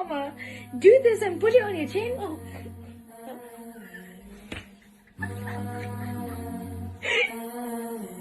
mama. Do this and put it on your chin. Oh.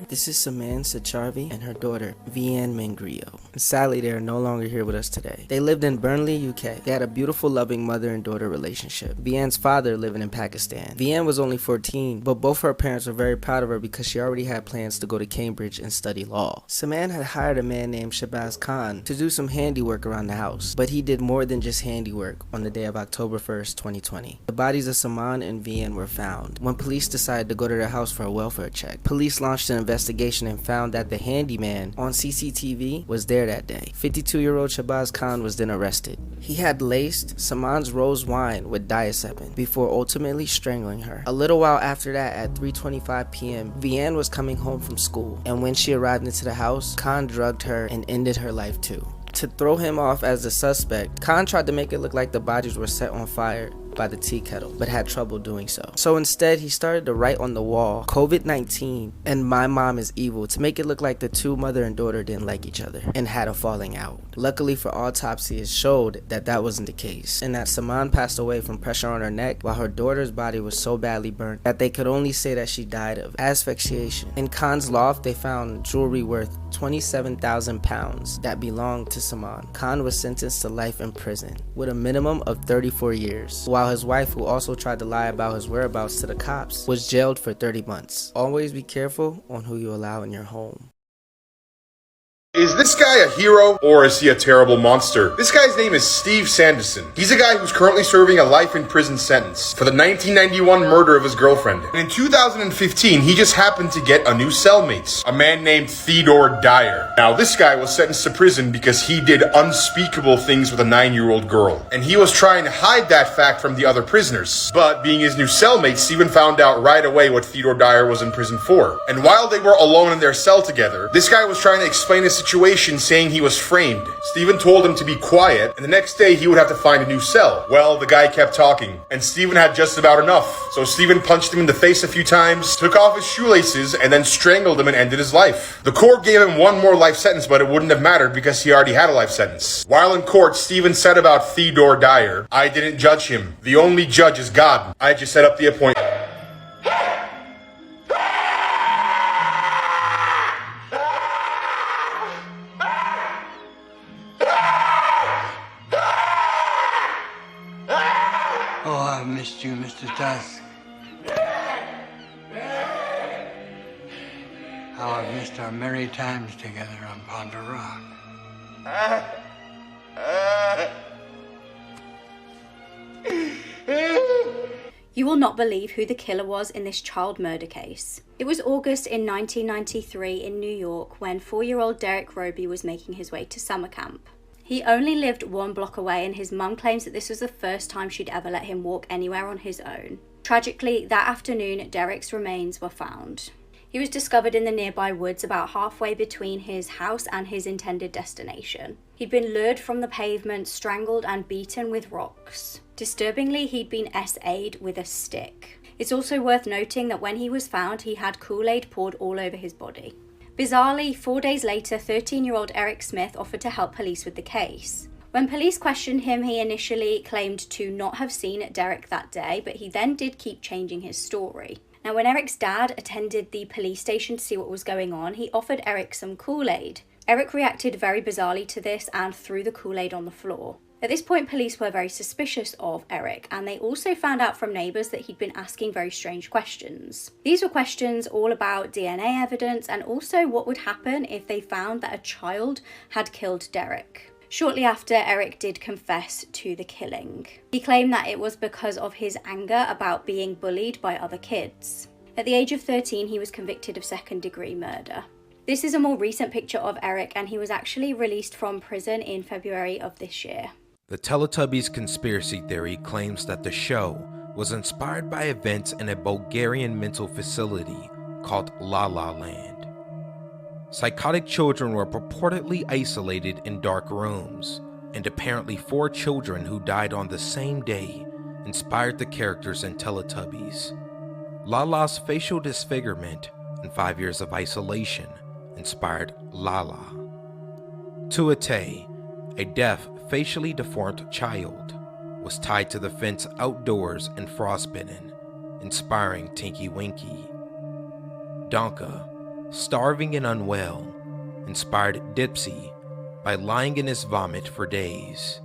This is Saman Sacharvi and her daughter, Vianne Mangrio. Sadly, they are no longer here with us today. They lived in Burnley, UK. They had a beautiful, loving mother and daughter relationship. Vianne's father living in Pakistan. Vianne was only 14, but both her parents were very proud of her because she already had plans to go to Cambridge and study law. Saman had hired a man named Shahbaz Khan to do some handiwork around the house, but he did more than just handiwork on the day of October 1st, 2020. The bodies of Saman and Vianne were found when police decided to go to their house for a welfare check. Police launched an investigation and found that the handyman on CCTV was there that day. 52-year-old Shahbaz Khan was then arrested. He had laced Saman's rose wine with diazepam before ultimately strangling her. A little while after that, at 3:25 p.m., Vianne was coming home from school, and when she arrived into the house, Khan drugged her and ended her life too. To throw him off as the suspect, Khan tried to make it look like the bodies were set on fire by the tea kettle, but had trouble doing so. So instead, he started to write on the wall, "COVID-19 and my mom is evil," to make it look like the two mother and daughter didn't like each other and had a falling out. Luckily for autopsy, it showed that that wasn't the case, and that Saman passed away from pressure on her neck, while her daughter's body was so badly burnt that they could only say that she died of asphyxiation. In Khan's loft, they found jewelry worth 27,000 pounds that belonged to Saman. Khan was sentenced to life in prison, with a minimum of 34 years, while his wife, who also tried to lie about his whereabouts to the cops, was jailed for 30 months. Always be careful on who you allow in your home. Is this guy a hero, or is he a terrible monster? This guy's name is Steve Sanderson. He's a guy who's currently serving a life in prison sentence for the 1991 murder of his girlfriend. And in 2015, he just happened to get a new cellmate, a man named Theodore Dyer. Now, this guy was sentenced to prison because he did unspeakable things with a 9-year-old girl. And he was trying to hide that fact from the other prisoners. But being his new cellmate, Steven found out right away what Theodore Dyer was in prison for. And while they were alone in their cell together, this guy was trying to explain his situation, saying he was framed. Steven told him to be quiet, and the next day he would have to find a new cell. Well, the guy kept talking, and Steven had just about enough. So Steven punched him in the face a few times, took off his shoelaces, and then strangled him and ended his life. The court gave him one more life sentence, but it wouldn't have mattered because he already had a life sentence. While in court, Steven said about Theodore Dyer, "I didn't judge him. The only judge is God. I just set up the appointment." Oh, I've missed you, Mr. Tusk. How I've missed our merry times together on Ponder Rock. You will not believe who the killer was in this child murder case. It was August in 1993 in New York when 4-year-old Derrick Roby was making his way to summer camp. He only lived 1 block away, and his mum claims that this was the first time she'd ever let him walk anywhere on his own. Tragically, that afternoon, Derrick's remains were found. He was discovered in the nearby woods about halfway between his house and his intended destination. He'd been lured from the pavement, strangled and beaten with rocks. Disturbingly, he'd been SA'd with a stick. It's also worth noting that when he was found, he had Kool-Aid poured all over his body. Bizarrely, 4 days later, 13-year-old Eric Smith offered to help police with the case. When police questioned him, he initially claimed to not have seen Derrick that day, but he then did keep changing his story. Now, when Eric's dad attended the police station to see what was going on, he offered Eric some Kool-Aid. Eric reacted very bizarrely to this and threw the Kool-Aid on the floor. At this point, police were very suspicious of Eric, and they also found out from neighbours that he'd been asking very strange questions. These were questions all about DNA evidence and also what would happen if they found that a child had killed Derrick. Shortly after, Eric did confess to the killing. He claimed that it was because of his anger about being bullied by other kids. At the age of 13, he was convicted of second-degree murder. This is a more recent picture of Eric, and he was actually released from prison in February of this year. The Teletubbies conspiracy theory claims that the show was inspired by events in a Bulgarian mental facility called La La Land. Psychotic children were purportedly isolated in dark rooms, and apparently 4 children who died on the same day inspired the characters in Teletubbies. Lala's facial disfigurement and 5 years of isolation inspired Lala. Tuate, a deaf facially deformed child was tied to the fence outdoors and frostbitten, inspiring Tinky Winky. Donka, starving and unwell, inspired Dipsy by lying in his vomit for days.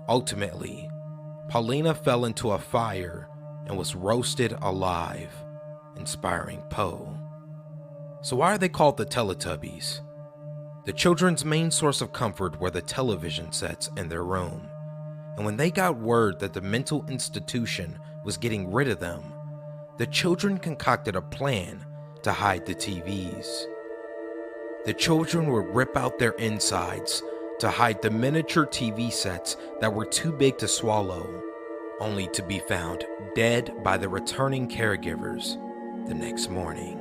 Ultimately, Paulina fell into a fire and was roasted alive, inspiring Poe. So why are they called the Teletubbies? The children's main source of comfort were the television sets in their room, and when they got word that the mental institution was getting rid of them, the children concocted a plan to hide the TVs. The children would rip out their insides to hide the miniature TV sets that were too big to swallow, only to be found dead by the returning caregivers the next morning.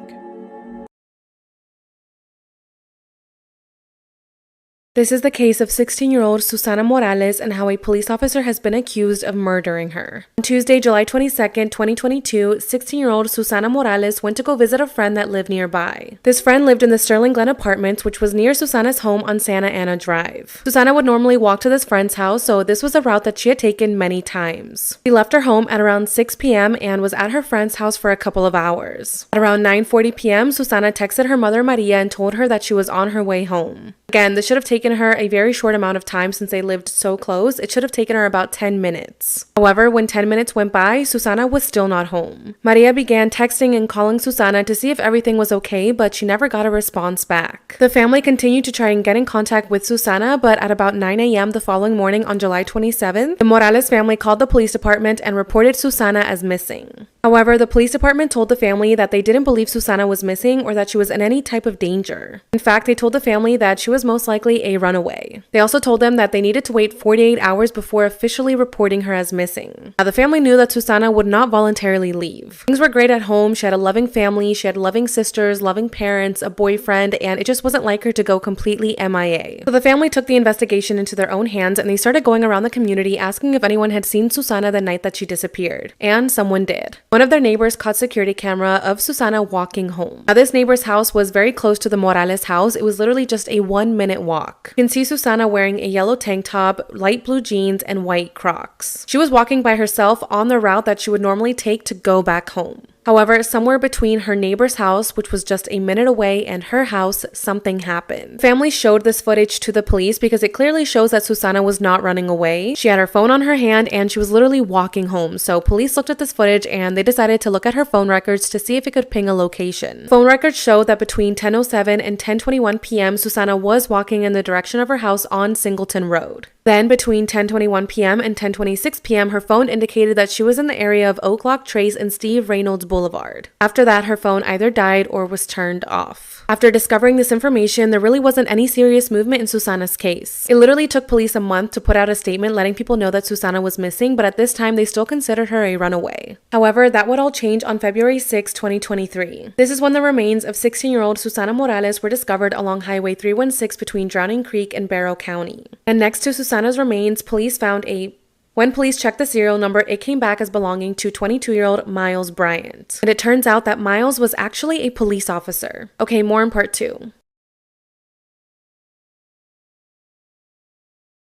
This is the case of 16-year-old Susana Morales and how a police officer has been accused of murdering her. On Tuesday, July 22nd, 2022, 16-year-old Susana Morales went to go visit a friend that lived nearby. This friend lived in the Sterling Glen Apartments, which was near Susana's home on Santa Ana Drive. Susana would normally walk to this friend's house, so this was a route that she had taken many times. She left her home at around 6 p.m. and was at her friend's house for a couple of hours. At around 9:40 p.m., Susana texted her mother Maria and told her that she was on her way home. Again, this should have taken her a very short amount of time since they lived so close. It should have taken her about 10 minutes. However, when 10 minutes went by, Susana was still not home. Maria began texting and calling Susana to see if everything was okay, but she never got a response back. The family continued to try and get in contact with Susana, but at about 9 a.m. the following morning on July 27th, the Morales family called the police department and reported Susana as missing. However, the police department told the family that they didn't believe Susana was missing or that she was in any type of danger. In fact, they told the family that she was most likely a runaway. They also told them that they needed to wait 48 hours before officially reporting her as missing. Now, the family knew that Susana would not voluntarily leave. Things were great at home. She had a loving family, she had loving sisters, loving parents, a boyfriend, and it just wasn't like her to go completely MIA. So the family took the investigation into their own hands and they started going around the community asking if anyone had seen Susana the night that she disappeared. And someone did. One of their neighbors caught security camera of Susana walking home. Now, this neighbor's house was very close to the Morales house. It was literally just a 1-minute walk. You can see Susana wearing a yellow tank top, light blue jeans, and white Crocs. She was walking by herself on the route that she would normally take to go back home. However, somewhere between her neighbor's house, which was just a minute away, and her house, something happened. Family showed this footage to the police because it clearly shows that Susana was not running away. She had her phone on her hand and she was literally walking home. So police looked at this footage and they decided to look at her phone records to see if it could ping a location. Phone records showed that between 10:07 and 10:21 p.m., Susana was walking in the direction of her house on Singleton Road. Then between 10:21 p.m. and 10:26 p.m., her phone indicated that she was in the area of Oak Lock Trace and Steve Reynolds Boulevard. After that, her phone either died or was turned off. After discovering this information, there really wasn't any serious movement in Susana's case. It literally took police a month to put out a statement letting people know that Susana was missing, but at this time, they still considered her a runaway. However, that would all change on February 6, 2023. This is when the remains of 16-year-old Susana Morales were discovered along Highway 316 between Drowning Creek and Barrow County. And next to Susana's remains, police found When police checked the serial number, it came back as belonging to 22-year-old Miles Bryant. And it turns out that Miles was actually a police officer. Okay, more in part 2.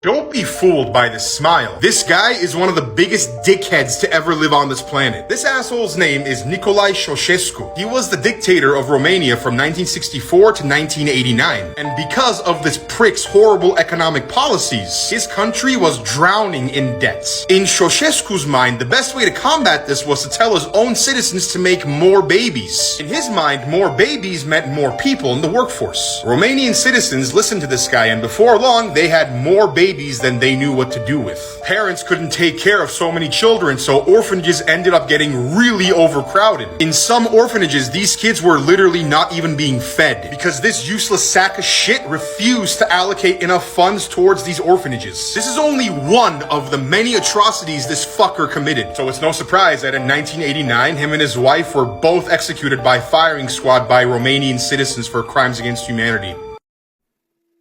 Don't be fooled by this smile. This guy is one of the biggest dickheads to ever live on this planet. This asshole's name is Nicolae Ceausescu. He was the dictator of Romania from 1964 to 1989. And because of this prick's horrible economic policies, his country was drowning in debts. In Ceausescu's mind, the best way to combat this was to tell his own citizens to make more babies. In his mind, more babies meant more people in the workforce. Romanian citizens listened to this guy, and before long, they had more babies than they knew what to do with. Parents couldn't take care of so many children, so orphanages ended up getting really overcrowded. In some orphanages, these kids were literally not even being fed because this useless sack of shit refused to allocate enough funds towards these orphanages. This is only one of the many atrocities this fucker committed. So it's no surprise that in 1989, him and his wife were both executed by firing squad by Romanian citizens for crimes against humanity.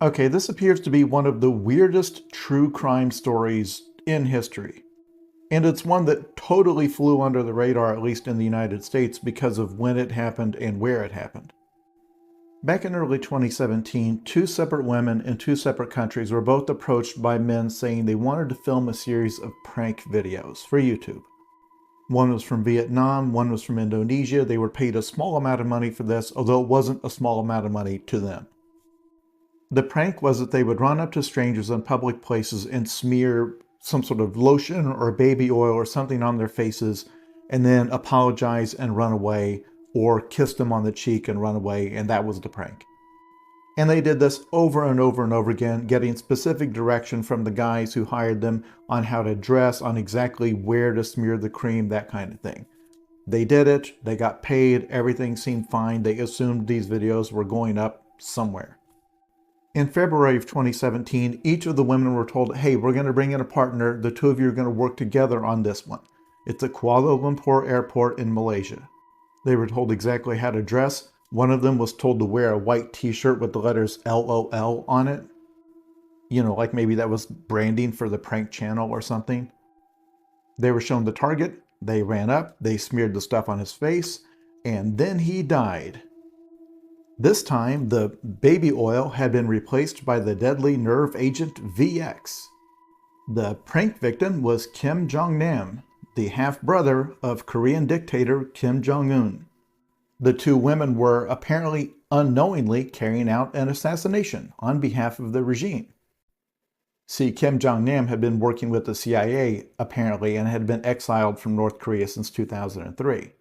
Okay, this appears to be one of the weirdest true crime stories in history. And it's one that totally flew under the radar, at least in the United States, because of when it happened and where it happened. Back in early 2017, two separate women in two separate countries were both approached by men saying they wanted to film a series of prank videos for YouTube. One was from Vietnam, one was from Indonesia. They were paid a small amount of money for this, although it wasn't a small amount of money to them. The prank was that they would run up to strangers in public places and smear some sort of lotion or baby oil or something on their faces, and then apologize and run away, or kiss them on the cheek and run away, and that was the prank. And they did this over and over and over again, getting specific direction from the guys who hired them on how to dress, on exactly where to smear the cream, that kind of thing. They did it, they got paid, everything seemed fine, they assumed these videos were going up somewhere. In February of 2017, each of the women were told, hey, we're going to bring in a partner, the two of you are going to work together on this one. It's at Kuala Lumpur Airport in Malaysia. They were told exactly how to dress. One of them was told to wear a white t-shirt with the letters LOL on it. You know, like maybe that was branding for the prank channel or something. They were shown the target. They ran up. They smeared the stuff on his face. And then he died. This time, the baby oil had been replaced by the deadly nerve agent VX. The prank victim was Kim Jong-nam, the half-brother of Korean dictator Kim Jong-un. The two women were apparently unknowingly carrying out an assassination on behalf of the regime. See, Kim Jong-nam had been working with the CIA, apparently, and had been exiled from North Korea since 2003.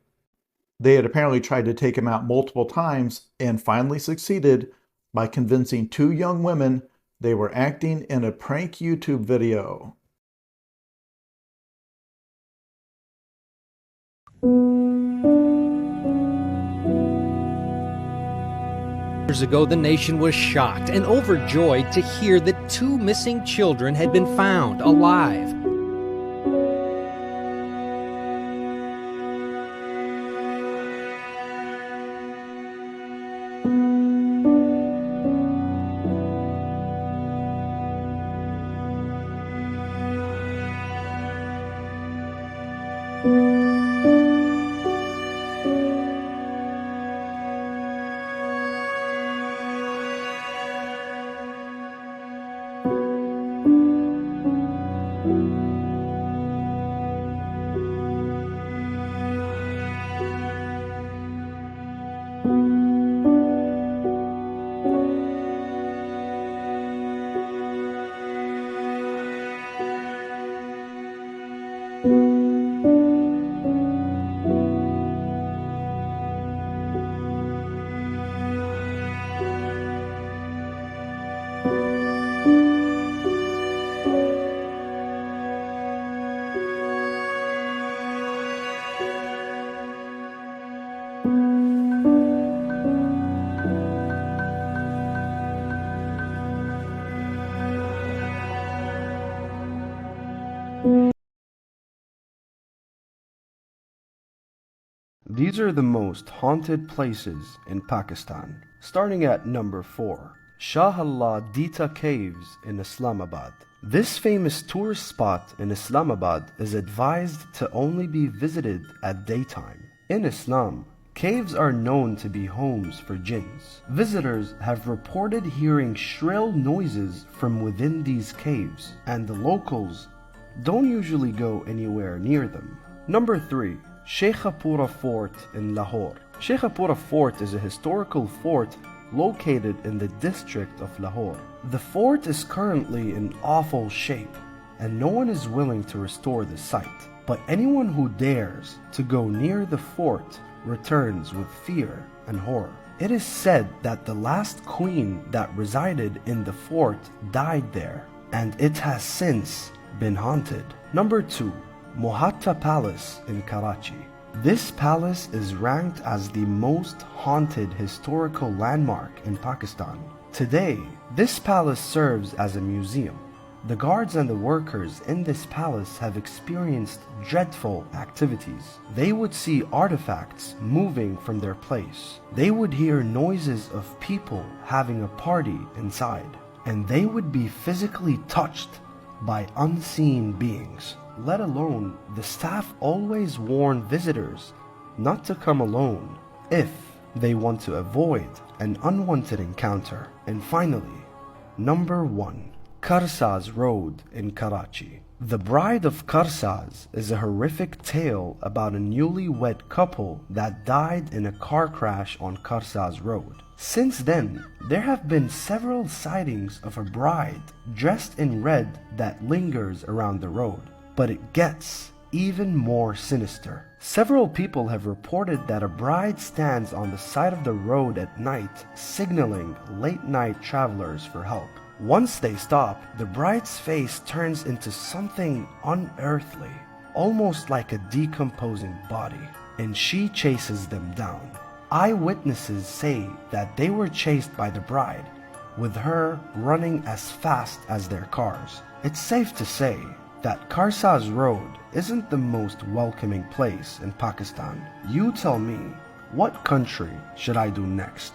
They had apparently tried to take him out multiple times and finally succeeded by convincing two young women they were acting in a prank YouTube video. Years ago, the nation was shocked and overjoyed to hear that two missing children had been found alive. These are the most haunted places in Pakistan. Starting at number 4, Shah Allah Dita Caves in Islamabad. This famous tourist spot in Islamabad is advised to only be visited at daytime. In Islam, caves are known to be homes for jinns. Visitors have reported hearing shrill noises from within these caves, and the locals don't usually go anywhere near them. Number 3, Sheikhapura Fort in Lahore. Sheikhapura Fort is a historical fort located in the district of Lahore. The fort is currently in awful shape, and no one is willing to restore the site. But anyone who dares to go near the fort returns with fear and horror. It is said that the last queen that resided in the fort died there, and it has since been haunted. Number 2, Mohatta Palace in Karachi. This palace is ranked as the most haunted historical landmark in Pakistan. Today, this palace serves as a museum. The guards and the workers in this palace have experienced dreadful activities. They would see artifacts moving from their place. They would hear noises of people having a party inside. And they would be physically touched by unseen beings. Let alone, the staff always warn visitors not to come alone if they want to avoid an unwanted encounter. And finally, number 1. Karsaz Road in Karachi. The Bride of Karsaz is a horrific tale about a newlywed couple that died in a car crash on Karsaz Road. Since then, there have been several sightings of a bride dressed in red that lingers around the road. But it gets even more sinister. Several people have reported that a bride stands on the side of the road at night, signaling late-night travelers for help. Once they stop, the bride's face turns into something unearthly, almost like a decomposing body, and she chases them down. Eyewitnesses say that they were chased by the bride, with her running as fast as their cars. It's safe to say that Karsaz Road isn't the most welcoming place in Pakistan. You tell me, what country should I do next?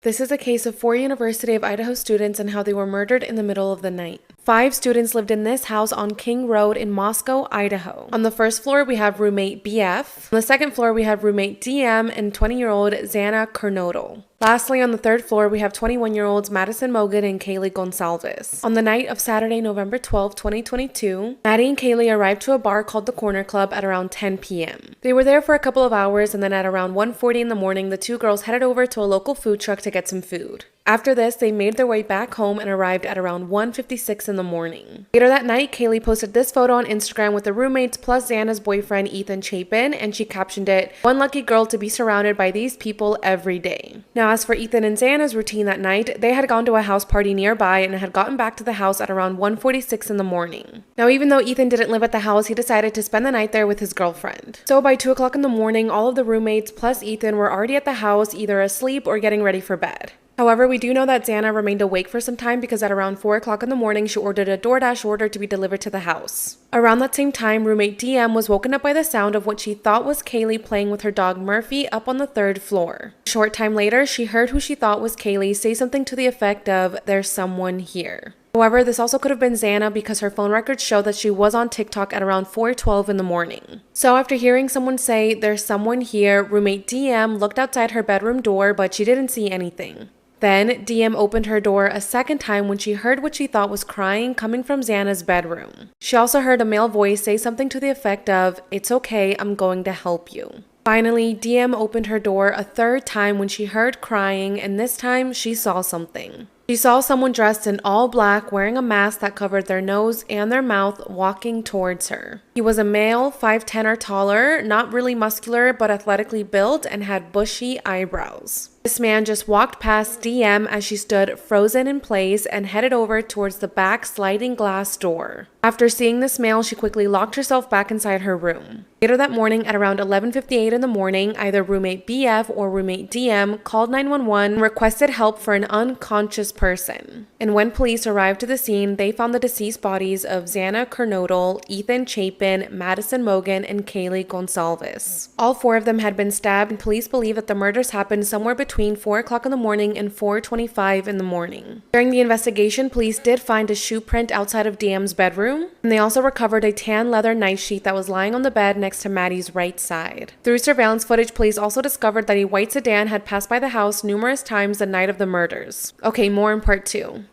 This is a case of 4 University of Idaho students and how they were murdered in the middle of the night. 5 students lived in this house on King Road in Moscow, Idaho. On the first floor, we have roommate BF. On the second floor, we have roommate DM and 20-year-old Xana Kernodle. Lastly, on the third floor, we have 21-year-olds Madison Mogan and Kaylee Gonsalves. On the night of Saturday, November 12, 2022, Maddie and Kaylee arrived to a bar called the Corner Club at around 10 p.m. They were there for a couple of hours, and then at around 1:40 in the morning, the 2 girls headed over to a local food truck to get some food. After this, they made their way back home and arrived at around 1:56 in the morning. Later that night, Kaylee posted this photo on Instagram with the roommates plus Xana's boyfriend Ethan Chapin, and she captioned it, "One lucky girl to be surrounded by these people every day." Now, as for Ethan and Xana's routine that night, they had gone to a house party nearby and had gotten back to the house at around 1:46 in the morning. Now, even though Ethan didn't live at the house, he decided to spend the night there with his girlfriend. So by 2 o'clock in the morning, all of the roommates plus Ethan were already at the house, either asleep or getting ready for bed. However, we do know that Xana remained awake for some time because at around 4 o'clock in the morning, she ordered a DoorDash order to be delivered to the house. Around that same time, roommate DM was woken up by the sound of what she thought was Kaylee playing with her dog Murphy up on the 3rd floor. A short time later, she heard who she thought was Kaylee say something to the effect of, "There's someone here." However, this also could have been Xana because her phone records show that she was on TikTok at around 4:12 in the morning. So after hearing someone say, "There's someone here," roommate DM looked outside her bedroom door, but she didn't see anything. Then, DM opened her door a second time when she heard what she thought was crying coming from Xana's bedroom. She also heard a male voice say something to the effect of, "It's okay, I'm going to help you." Finally, DM opened her door a third time when she heard crying, and this time she saw something. She saw someone dressed in all black wearing a mask that covered their nose and their mouth walking towards her. He was a male, 5'10" or taller, not really muscular but athletically built, and had bushy eyebrows. This man just walked past DM as she stood frozen in place and headed over towards the back sliding glass door. After seeing this male, she quickly locked herself back inside her room. Later that morning at around 11:58 in the morning, either roommate BF or roommate DM called 911 and requested help for an unconscious person. And when police arrived to the scene, they found the deceased bodies of Xana Kernodle, Ethan Chapin, Madison Mogan, and Kaylee Gonsalves. All 4 of them had been stabbed, and police believe that the murders happened somewhere between 4 o'clock in the morning and 4:25 in the morning. During the investigation, police did find a shoe print outside of DM's bedroom, and they also recovered a tan leather night sheet that was lying on the bed next to Maddie's right side. Through surveillance footage, police also discovered that a white sedan had passed by the house numerous times the night of the murders. Okay, more in part 2.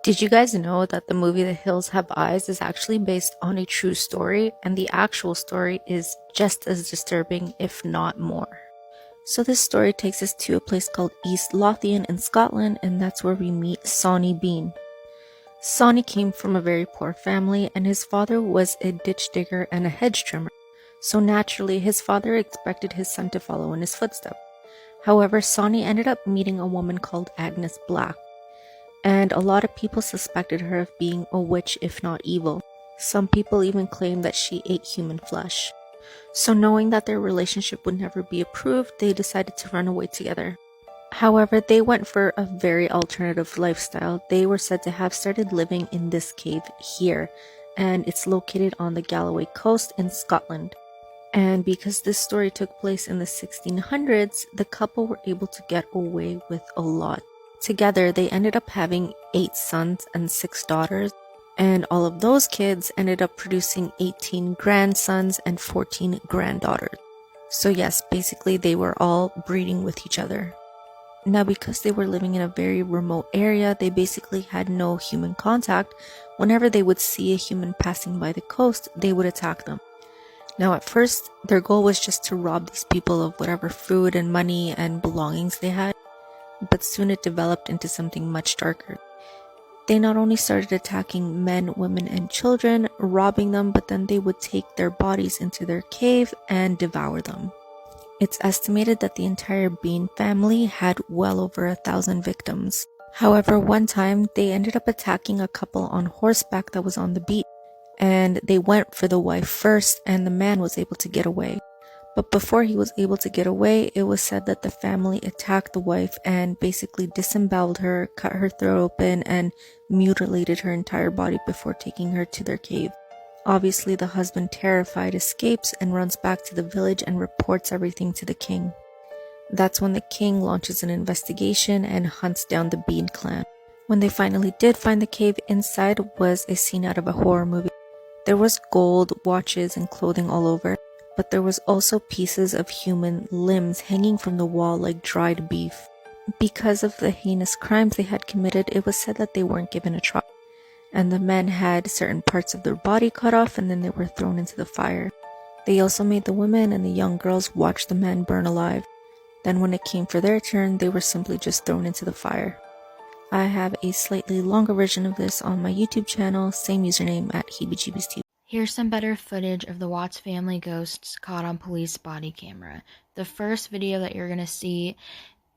Did you guys know that the movie The Hills Have Eyes is actually based on a true story, and the actual story is just as disturbing, if not more? So this story takes us to a place called East Lothian in Scotland, and that's where we meet Sawney Bean. Sawney came from a very poor family, and his father was a ditch digger and a hedge trimmer. So naturally, his father expected his son to follow in his footsteps. However, Sawney ended up meeting a woman called Agnes Black, and a lot of people suspected her of being a witch, if not evil. Some people even claimed that she ate human flesh. So knowing that their relationship would never be approved, they decided to run away together. However, they went for a very alternative lifestyle. They were said to have started living in this cave here, and it's located on the Galloway coast in Scotland. And because this story took place in the 1600s, the couple were able to get away with a lot. Together, they ended up having 8 sons and 6 daughters. And all of those kids ended up producing 18 grandsons and 14 granddaughters. So yes, basically they were all breeding with each other. Now, because they were living in a very remote area, they basically had no human contact. Whenever they would see a human passing by the coast, they would attack them. Now, at first, their goal was just to rob these people of whatever food and money and belongings they had, but soon it developed into something much darker. They not only started attacking men, women, and children, robbing them, but then they would take their bodies into their cave and devour them. It's estimated that the entire Bean family had well over 1,000 victims. However, one time they ended up attacking a couple on horseback that was on the beat, and they went for the wife first, and the man was able to get away. But before he was able to get away, it was said that the family attacked the wife and basically disemboweled her, cut her throat open, and mutilated her entire body before taking her to their cave. Obviously, the husband, terrified, escapes and runs back to the village and reports everything to the king. That's when the king launches an investigation and hunts down the Bean clan. When they finally did find the cave, inside was a scene out of a horror movie. There was gold, watches, and clothing all over, but there was also pieces of human limbs hanging from the wall like dried beef. Because of the heinous crimes they had committed, it was said that they weren't given a trial, and the men had certain parts of their body cut off and then they were thrown into the fire. They also made the women and the young girls watch the men burn alive. Then when it came for their turn, they were simply just thrown into the fire. I have a slightly longer version of this on my YouTube channel, same username at HeebieJeebiesTV. Here's some better footage of the Watts family ghosts caught on police body camera. The first video that you're going to see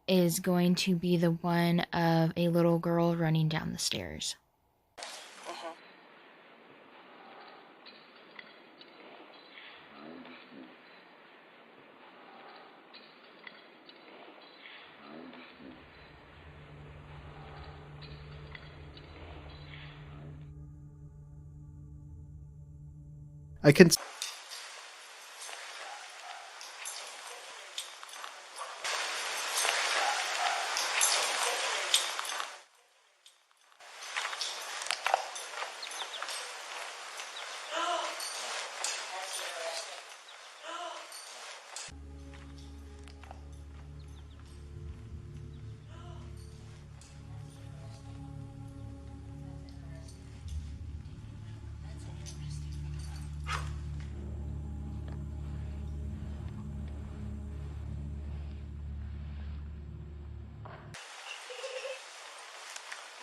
is going to be the one of a little girl running down the stairs. I can.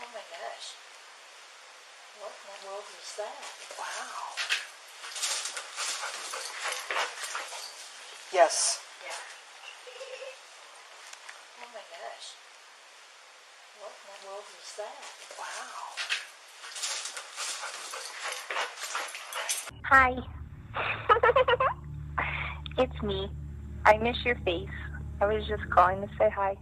Oh my gosh. What in the world was that? Wow. Yes. Yeah. Oh my gosh. What in the world was that? Wow. Hi. It's me. I miss your face. I was just calling to say hi.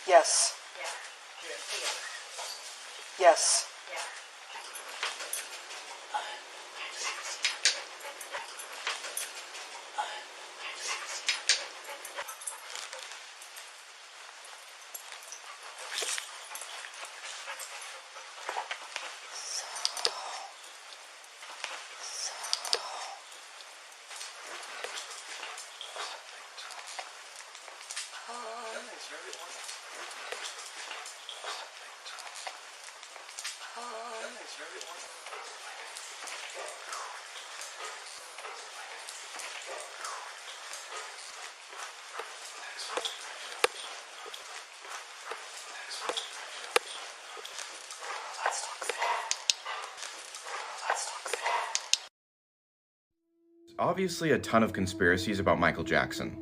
Yes. Yes. Obviously a ton of conspiracies about Michael Jackson,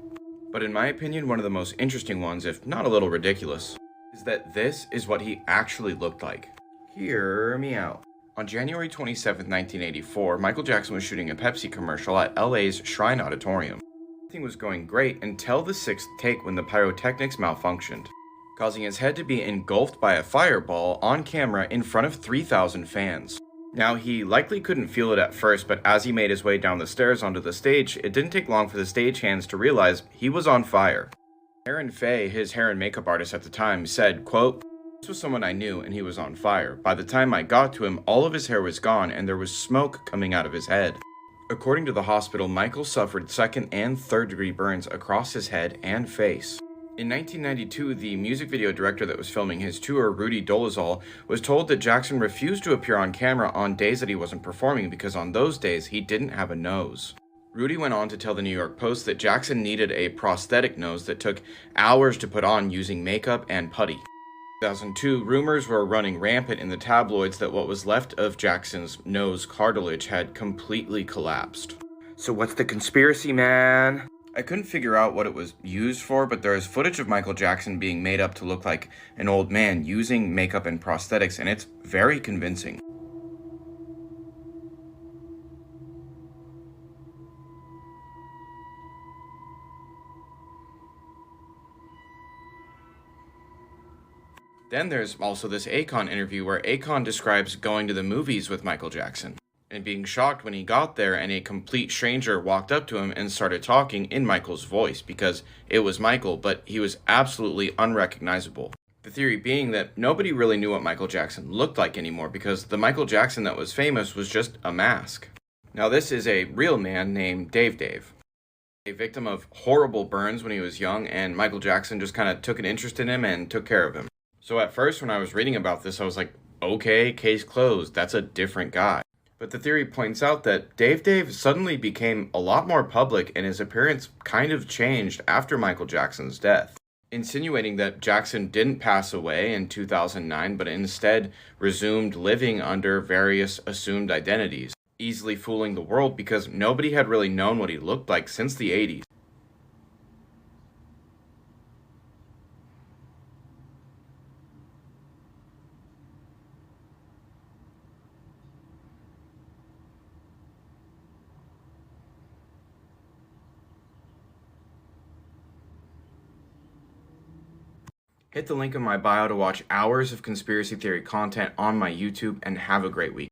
but in my opinion one of the most interesting ones, if not a little ridiculous, is that this is what he actually looked like. Hear me out. On January 27, 1984, Michael Jackson was shooting a Pepsi commercial at LA's Shrine Auditorium. Everything was going great until the sixth take when the pyrotechnics malfunctioned, causing his head to be engulfed by a fireball on camera in front of 3,000 fans. Now, he likely couldn't feel it at first, but as he made his way down the stairs onto the stage, it didn't take long for the stagehands to realize he was on fire. Aaron Fay, his hair and makeup artist at the time, said, quote, "This was someone I knew and he was on fire. By the time I got to him, all of his hair was gone and there was smoke coming out of his head." According to the hospital, Michael suffered second and third degree burns across his head and face. In 1992, the music video director that was filming his tour, Rudy Dolezal, was told that Jackson refused to appear on camera on days that he wasn't performing because on those days he didn't have a nose. Rudy went on to tell the New York Post that Jackson needed a prosthetic nose that took hours to put on using makeup and putty. In 2002, rumors were running rampant in the tabloids that what was left of Jackson's nose cartilage had completely collapsed. So what's the conspiracy, man? I couldn't figure out what it was used for, but there is footage of Michael Jackson being made up to look like an old man using makeup and prosthetics, and it's very convincing. Then there's also this Akon interview where Akon describes going to the movies with Michael Jackson and being shocked when he got there and a complete stranger walked up to him and started talking in Michael's voice because it was Michael, but he was absolutely unrecognizable. The theory being that nobody really knew what Michael Jackson looked like anymore because the Michael Jackson that was famous was just a mask. Now this is a real man named Dave. A victim of horrible burns when he was young, and Michael Jackson just kind of took an interest in him and took care of him. So at first when I was reading about this, I was like, okay, case closed, that's a different guy. But the theory points out that Dave suddenly became a lot more public and his appearance kind of changed after Michael Jackson's death, insinuating that Jackson didn't pass away in 2009 but instead resumed living under various assumed identities, easily fooling the world because nobody had really known what he looked like since the 80s. Hit the link in my bio to watch hours of conspiracy theory content on my YouTube and have a great week.